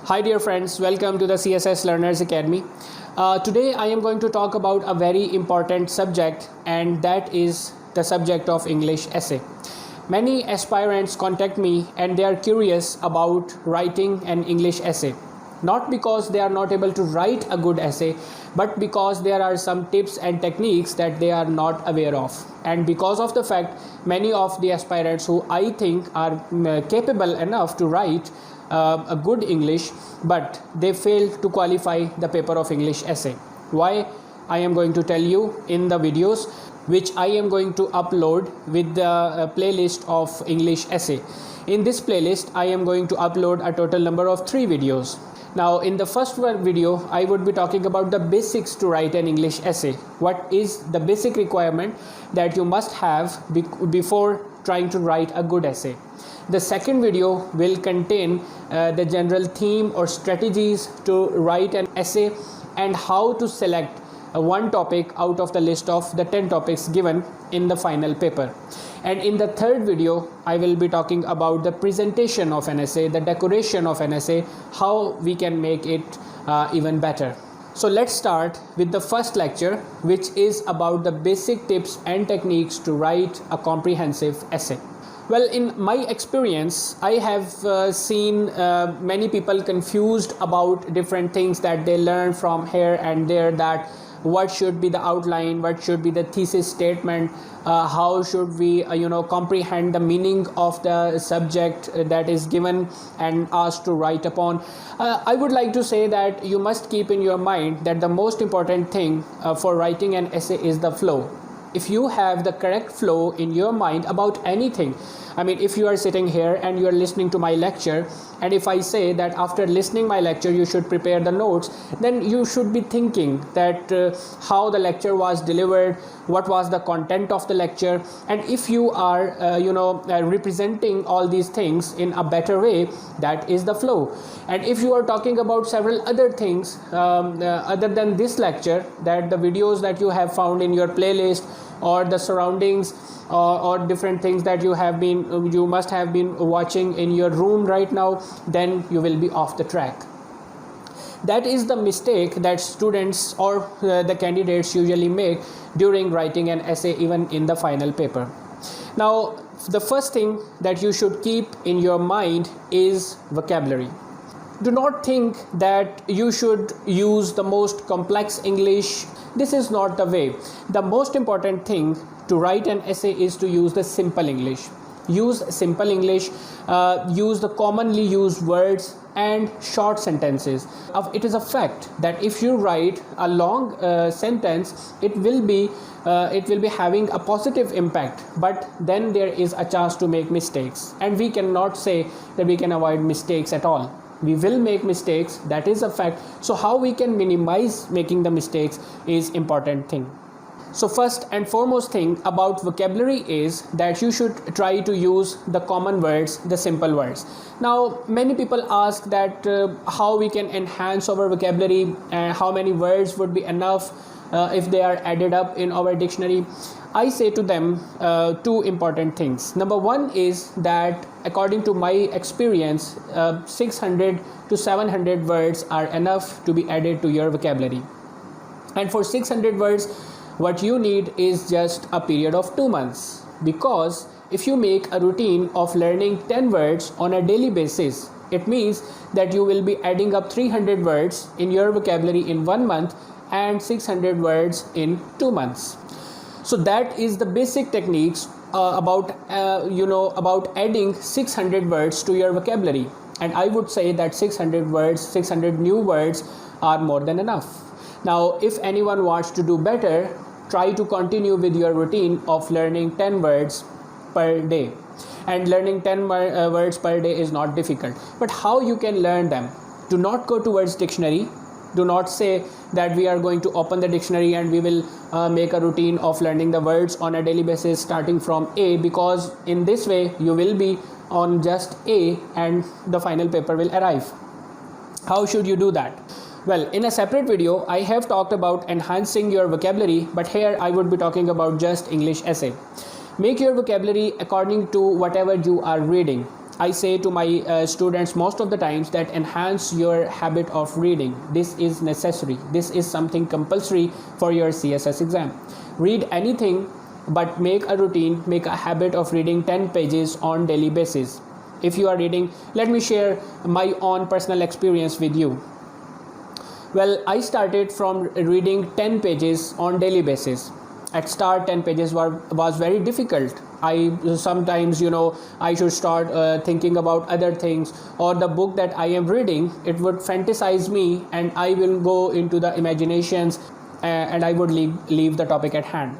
Hi dear friends, welcome to the CSS Learners Academy. Today I am going to talk about a very important subject, and that is the subject of English essay. Many aspirants contact me and they are curious about writing an English essay. Not because they are not able to write a good essay, but because there are some tips and techniques that they are not aware of. And because of the fact, many of the aspirants who I think are capable enough to write a good English, but they fail to qualify the paper of English essay. Why? I am going to tell you in the videos which I am going to upload with the playlist of English essay. In this playlist, I am going to upload a total number of 3 videos. Now, in the first video, I would be talking about the basics to write an English essay. What is the basic requirement that you must have before trying to write a good essay? The second video will contain the general theme or strategies to write an essay and how to select one topic out of the list of the 10 topics given in the final paper. And in the third video, I will be talking about the presentation of an essay, the decoration of an essay, how we can make it even better. So let's start with the first lecture, which is about the basic tips and techniques to write a comprehensive essay. Well, in my experience, I have seen many people confused about different things that they learn from here and there, that what should be the outline, what should be the thesis statement, how should we comprehend the meaning of the subject that is given and asked to write upon. I would like to say that you must keep in your mind that the most important thing for writing an essay is the flow. If you have the correct flow in your mind about anything, I mean, if you are sitting here and you are listening to my lecture, and if I say that after listening my lecture you should prepare the notes, then you should be thinking that how the lecture was delivered, what was the content of the lecture, and if you are representing all these things in a better way, that is the flow. And if you are talking about several other things other than this lecture, that the videos that you have found in your playlist or the surroundings or different things that you must have been watching in your room right now, then you will be off the track. That is the mistake that students or the candidates usually make during writing an essay, even in the final paper. Now, the first thing that you should keep in your mind is vocabulary. Do not think that you should use the most complex English. This is not the way. The most important thing to write an essay is to use the simple English. Use simple English, use the commonly used words and short sentences. It is a fact that if you write a long sentence, it will be having a positive impact, but then there is a chance to make mistakes, and we cannot say that we can avoid mistakes at all. We will make mistakes, that is a fact. So how we can minimize making the mistakes is important thing. So first and foremost thing about vocabulary is that you should try to use the common words, the simple words. Now, many people ask that how we can enhance our vocabulary and how many words would be enough if they are added up in our dictionary. I say to them 2 important things. Number 1 is that according to my experience, 600 to 700 words are enough to be added to your vocabulary. And for 600 words, what you need is just a period of 2 months. Because if you make a routine of learning 10 words on a daily basis, it means that you will be adding up 300 words in your vocabulary in 1 month and 600 words in 2 months. So that is the basic techniques about adding 600 words to your vocabulary. And I would say that 600 words, 600 new words are more than enough. Now, if anyone wants to do better, try to continue with your routine of learning 10 words per day. And learning 10 words per day is not difficult. But how you can learn them? Do not go towards dictionary. Do not say that we are going to open the dictionary and we will make a routine of learning the words on a daily basis starting from A, because in this way you will be on just A and the final paper will arrive. How should you do that? Well, in a separate video, I have talked about enhancing your vocabulary, but here I would be talking about just English essay. Make your vocabulary according to whatever you are reading. I say to my students most of the times that enhance your habit of reading. This is necessary. This is something compulsory for your CSS exam. Read anything, but make a routine, make a habit of reading 10 pages on daily basis. If you are reading, let me share my own personal experience with you. Well, I started from reading 10 pages on daily basis. At start, 10 pages was very difficult. I sometimes, I should start thinking about other things, or the book that I am reading, it would fantasize me and I will go into the imaginations and I would leave the topic at hand.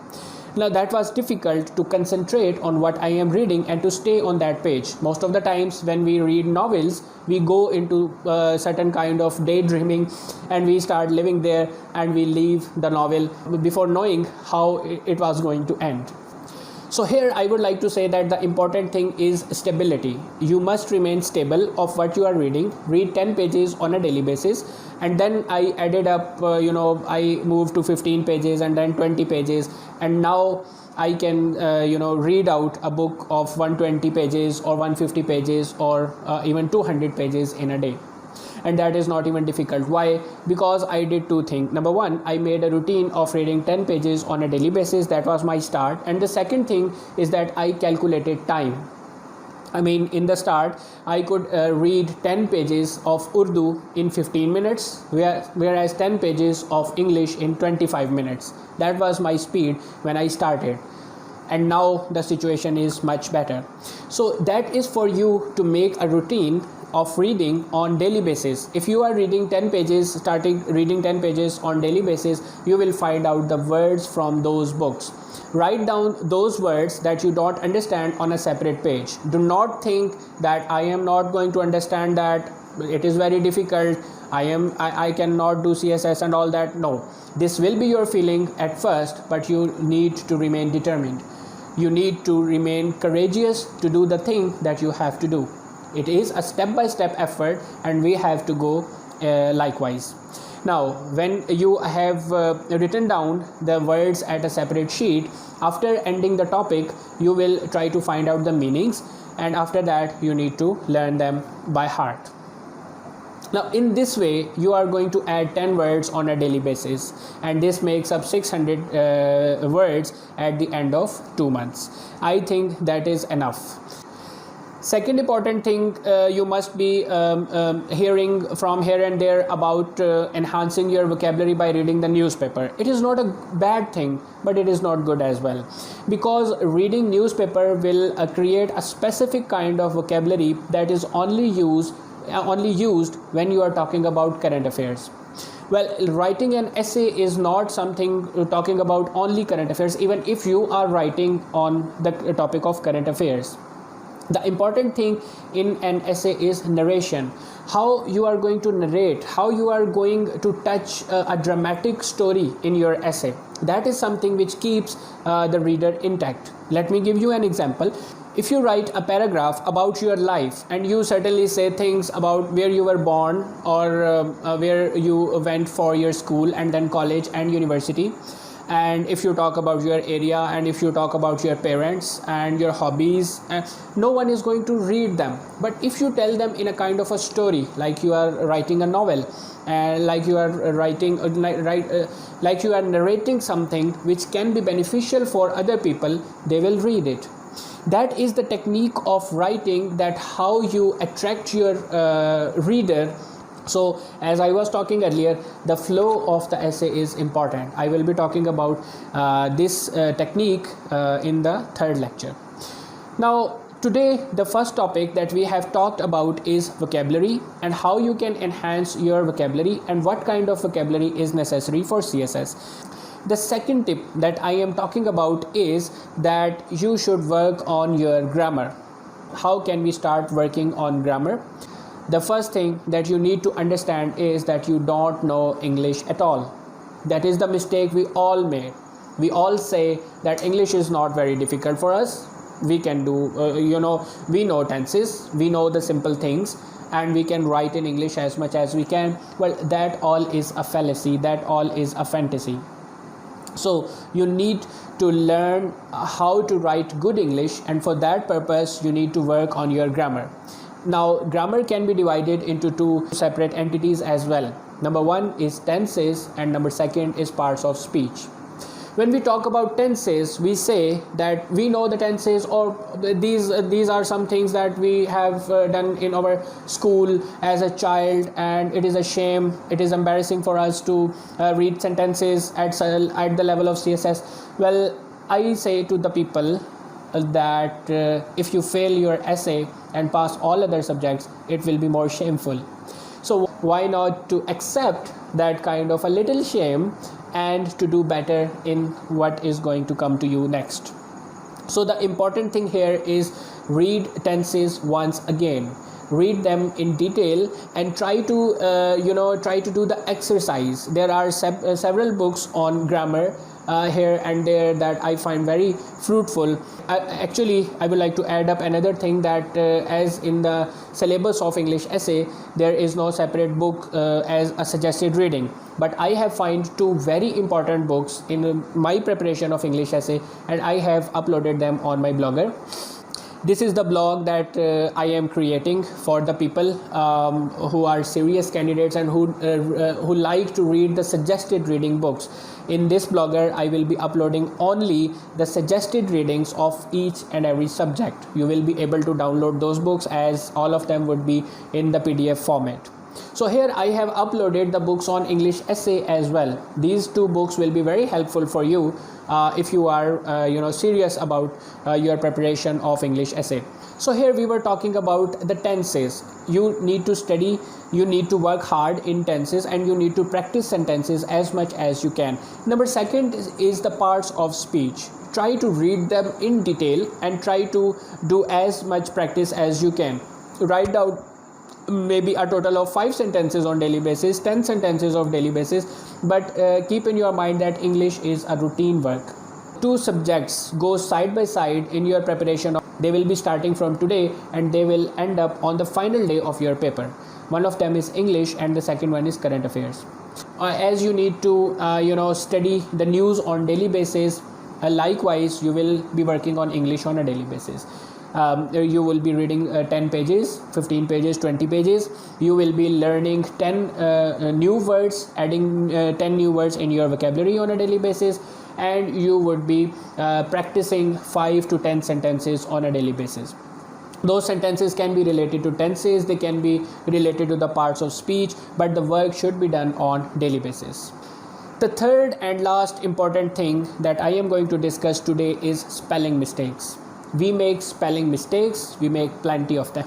Now that was difficult to concentrate on what I am reading and to stay on that page. Most of the times when we read novels, we go into certain kind of daydreaming and we start living there and we leave the novel before knowing how it was going to end. So here I would like to say that the important thing is stability. You must remain stable of what you are reading. Read 10 pages on a daily basis, and then I added up, I moved to 15 pages and then 20 pages, and now I can read out a book of 120 pages or 150 pages or even 200 pages in a day. And that is not even difficult. Why? Because I did two things. Number one, I made a routine of reading 10 pages on a daily basis. That was my start. And the second thing is that I calculated time. I mean, in the start, I could read 10 pages of Urdu in 15 minutes, whereas 10 pages of English in 25 minutes. That was my speed when I started. And now the situation is much better. So that is for you to make a routine of reading on daily basis. If you are reading 10 pages, starting reading 10 pages on daily basis, you will find out the words from those books. Write down those words that you don't understand on a separate page. Do not think that I am not going to understand that, it is very difficult, I cannot do CSS and all that. No, this will be your feeling at first, but you need to remain determined. You need to remain courageous to do the thing that you have to do. It is a step-by-step effort, and we have to go likewise. Now, when you have written down the words at a separate sheet, after ending the topic, you will try to find out the meanings, and after that, you need to learn them by heart. Now, in this way, you are going to add 10 words on a daily basis, and this makes up 600 words at the end of 2 months. I think that is enough. Second important thing, you must be hearing from here and there about enhancing your vocabulary by reading the newspaper. It is not a bad thing, but it is not good as well, because reading newspaper will create a specific kind of vocabulary that is only used when you are talking about current affairs. Well, writing an essay is not something talking about only current affairs, even if you are writing on the topic of current affairs. The important thing in an essay is narration. How you are going to narrate, how you are going to touch a dramatic story in your essay. That is something which keeps the reader intact. Let me give you an example. If you write a paragraph about your life and you certainly say things about where you were born or where you went for your school and then college and university, and if you talk about your area and if you talk about your parents and your hobbies, no one is going to read them. But if you tell them in a kind of a story, like you are writing a novel, like you are writing like you are narrating something which can be beneficial for other people, they will read it. That is the technique of writing, that how you attract your reader. So as I was talking earlier, the flow of the essay is important. I will be talking about this technique in the third lecture. Now today the first topic that we have talked about is vocabulary and how you can enhance your vocabulary and what kind of vocabulary is necessary for CSS. The second tip that I am talking about is that you should work on your grammar. How can we start working on grammar? The first thing that you need to understand is that you don't know English at all. That is the mistake we all made. We all say that English is not very difficult for us. We can do, we know tenses, we know the simple things, and we can write in English as much as we can. Well, that all is a fallacy, that all is a fantasy. So you need to learn how to write good English, and for that purpose you need to work on your grammar. Now grammar can be divided into two separate entities as well. Number one is tenses, and number second is parts of speech. When we talk about tenses, we say that we know the tenses, or these are some things that we have done in our school as a child, and it is a shame, it is embarrassing for us to read sentences at the level of CSS. Well, I say to the people that if you fail your essay and pass all other subjects, it will be more shameful. So why not to accept that kind of a little shame and to do better in what is going to come to you next. So the important thing here is read tenses once again, read them in detail, and try to do the exercise. There are several books on grammar here and there that I find very fruitful. Actually, I would like to add up another thing, that as in the syllabus of English essay, there is no separate book as a suggested reading. But I have found two very important books in my preparation of English essay, and I have uploaded them on my Blogger. This is the blog that I am creating for the people who are serious candidates and who like to read the suggested reading books. In this Blogger, I will be uploading only the suggested readings of each and every subject. You will be able to download those books, as all of them would be in the PDF format. So here I have uploaded the books on English essay as well. These two books will be very helpful for you if you are serious about your preparation of English essay. So here we were talking about the tenses. You need to study, you need to work hard in tenses, and you need to practice sentences as much as you can. Number second is the parts of speech. Try to read them in detail and try to do as much practice as you can. Write down maybe a total of 5 sentences on daily basis, 10 sentences of daily basis, but keep in your mind that English is a routine work. Two subjects go side by side in your preparation. They will be starting from today and they will end up on the final day of your paper. One of them is English and the second one is current affairs. As you need to study the news on daily basis, likewise you will be working on English on a daily basis. You will be reading 10 pages, 15 pages, 20 pages. You will be learning 10 new words, adding 10 new words in your vocabulary on a daily basis, and you would be practicing 5 to 10 sentences on a daily basis. Those sentences can be related to tenses, they can be related to the parts of speech, but the work should be done on daily basis. The third and last important thing that I am going to discuss today is spelling mistakes. We make spelling mistakes, we make plenty of them.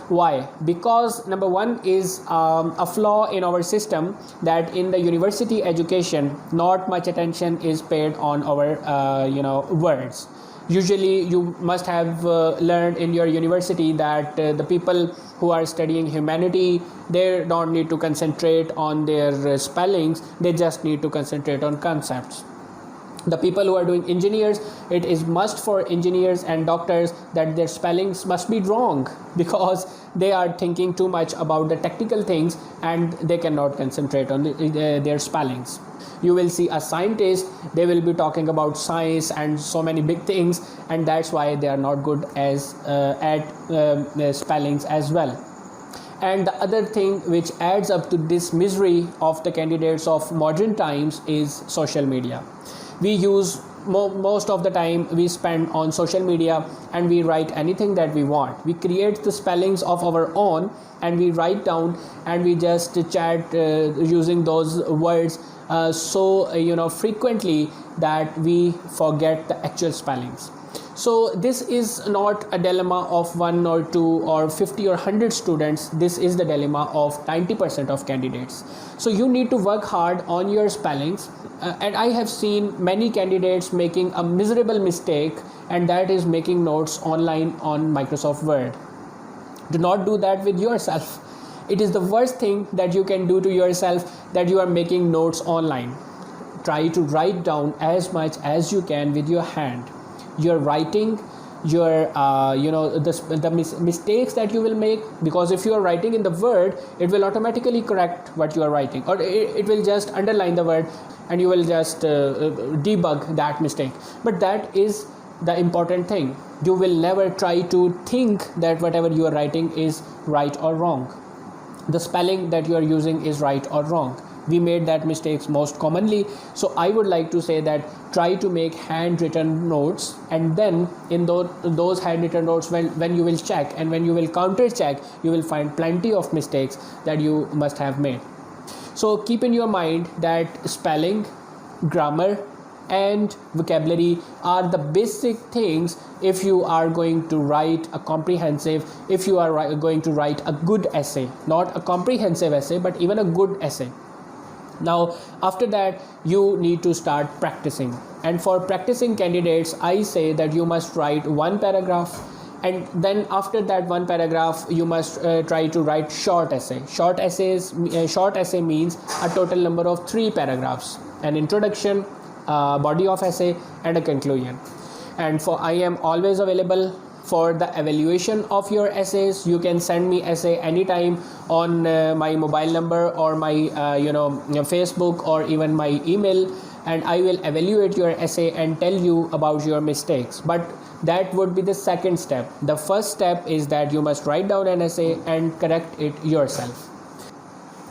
Why? Because number one is a flaw in our system, that in the university education not much attention is paid on our words. Usually you must have learned in your university that the people who are studying humanity, they don't need to concentrate on their spellings, they just need to concentrate on concepts. The people who are doing engineers, it is must for engineers and doctors that their spellings must be wrong, because they are thinking too much about the technical things and they cannot concentrate on their spellings. You will see a scientist, they will be talking about science and so many big things, and that's why they are not good as at spellings as well. And the other thing which adds up to this misery of the candidates of modern times is social media. We use most of the time we spend on social media, and we write anything that we want. We create the spellings of our own and we write down, and we just chat using those words so frequently that we forget the actual spellings. So this is not a dilemma of 1 or 2 or 50 or 100 students. This is the dilemma of 90% of candidates. So you need to work hard on your spellings. And I have seen many candidates making a miserable mistake, and that is making notes online on Microsoft Word. Do not do that with yourself. It is the worst thing that you can do to yourself, that you are making notes online. Try to write down as much as you can with your hand. Your writing your mistakes that you will make, because if you are writing in the Word, it will automatically correct what you are writing, or it will just underline the word and you will just debug that mistake. But that is the important thing. You will never try to think that whatever you are writing is right or wrong, the spelling that you are using is right or wrong. We made that mistakes most commonly. So I would like to say that try to make handwritten notes, and then in those handwritten notes, when you will check and when you will counter check, you will find plenty of mistakes that you must have made. So keep in your mind that spelling, grammar and vocabulary are the basic things if you are going to write a comprehensive, if you are going to write a good essay, not a comprehensive essay but even a good essay. Now after that you need to start practicing, and for practicing candidates I say that you must write one paragraph, and then after that one paragraph you must try to write short essay. Short essay means a total number of 3 paragraphs: an introduction, body of essay and a conclusion. And for I am always available for the evaluation of your essays. You can send me essay anytime on my mobile number or my Facebook or even my email, and I will evaluate your essay and tell you about your mistakes. But that would be the second step. The first step is that you must write down an essay and correct it yourself.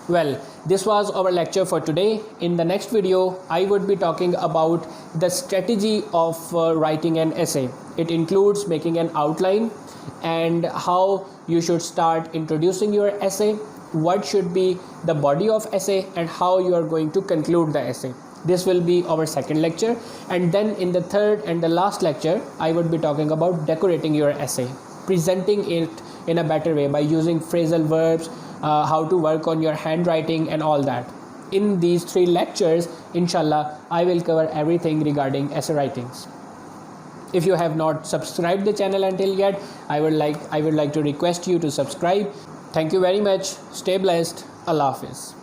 Well, this was our lecture for today. In the next video, I would be talking about the strategy of writing an essay. It includes making an outline and how you should start introducing your essay, what should be the body of essay, and how you are going to conclude the essay. This will be our second lecture, and then in the third and the last lecture, I would be talking about decorating your essay, presenting it in a better way by using phrasal verbs, how to work on your handwriting and all that. In these 3 lectures, inshallah, I will cover everything regarding essay writings. If you have not subscribed the channel until yet, I would like to request you to subscribe. Thank you very much. Stay blessed. Allah Hafiz.